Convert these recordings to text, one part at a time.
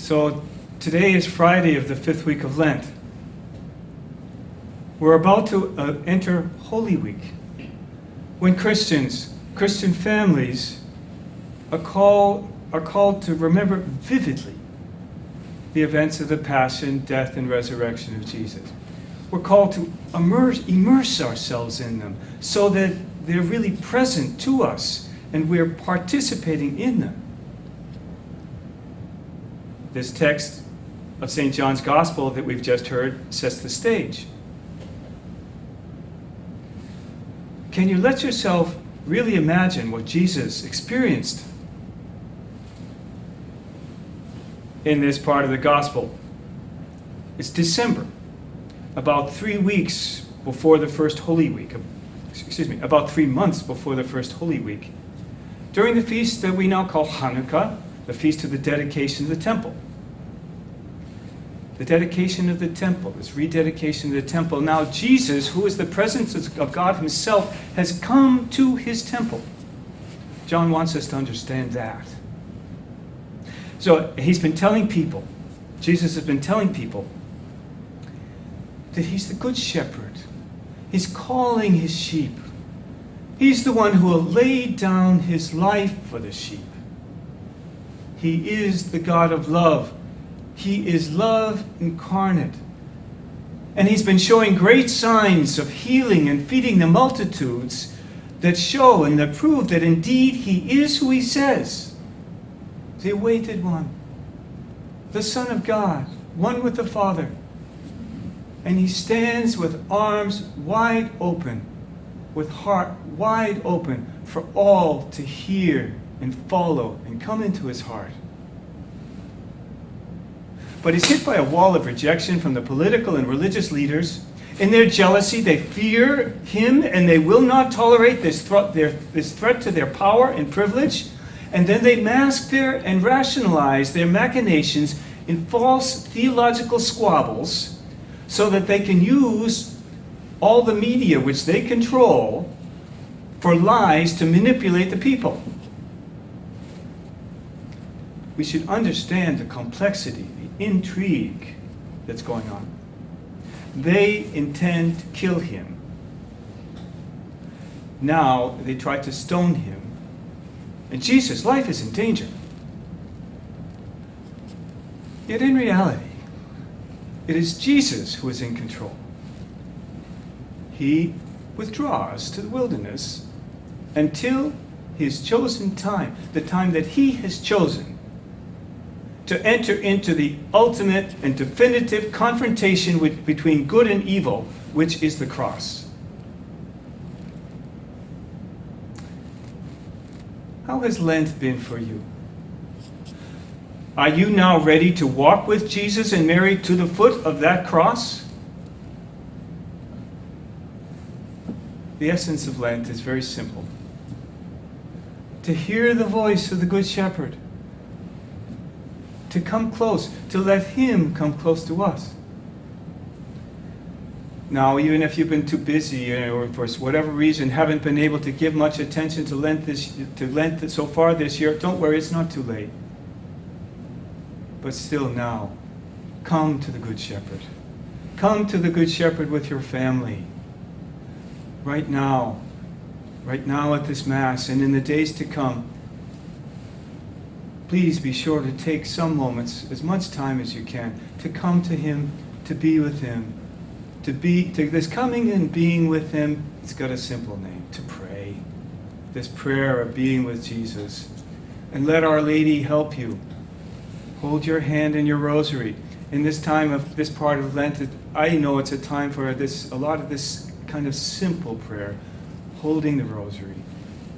So today is Friday of the 5th week of Lent. We're about to enter Holy Week, when Christian families are called to remember vividly the events of the Passion, Death, and Resurrection of Jesus. We're called to immerse ourselves in them so that they're really present to us and we're participating in them. This text of St. John's Gospel that we've just heard sets the stage. Can you let yourself really imagine what Jesus experienced in this part of the Gospel? It's December, about 3 weeks before the first Holy Week. About 3 months before the first Holy Week. During the feast that we now call Hanukkah, the feast of the dedication of the temple. The dedication of the temple, this rededication of the temple. Now Jesus, who is the presence of God himself, has come to his temple. John wants us to understand that. So he's been telling people, Jesus has been telling people, that he's the good shepherd. He's calling his sheep. He's the one who will lay down his life for the sheep. He is the God of love. He is love incarnate. And he's been showing great signs of healing and feeding the multitudes that show and that prove that indeed he is who he says. The awaited one. The Son of God, one with the Father. And he stands with arms wide open, with heart wide open for all to hear and follow and come into his heart. But he's hit by a wall of rejection from the political and religious leaders. In their jealousy, they fear him and they will not tolerate this threat to their power and privilege. And then they mask and rationalize their machinations in false theological squabbles so that they can use all the media which they control for lies to manipulate the people. We should understand the complexity, the intrigue that's going on. They intend to kill him. Now they try to stone him. And Jesus' life is in danger. Yet in reality, it is Jesus who is in control. He withdraws to the wilderness until his chosen time, the time that he has chosen, to enter into the ultimate and definitive confrontation between good and evil, which is the cross. How has Lent been for you? Are you now ready to walk with Jesus and Mary to the foot of that cross? The essence of Lent is very simple. To hear the voice of the Good Shepherd. To come close, to let him come close to us. Now, even if you've been too busy or for whatever reason haven't been able to give much attention to Lent so far this year, don't worry, it's not too late. But still now, come to the Good Shepherd. Come to the Good Shepherd with your family. Right now at this Mass and in the days to come, please be sure to take some moments, as much time as you can, to come to him, to be with him. To this coming and being with him, it's got a simple name, to pray. This prayer of being with Jesus. And let Our Lady help you. Hold your hand in your rosary. In this time of this part of Lent, I know it's a time for a lot of this kind of simple prayer. Holding the rosary.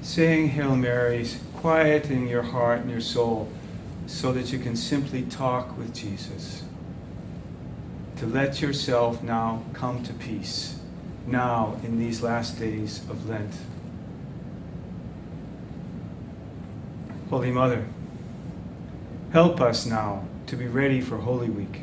Saying Hail Marys, quieting your heart and your soul so that you can simply talk with Jesus. To let yourself now come to peace. Now, in these last days of Lent. Holy Mother, help us now to be ready for Holy Week.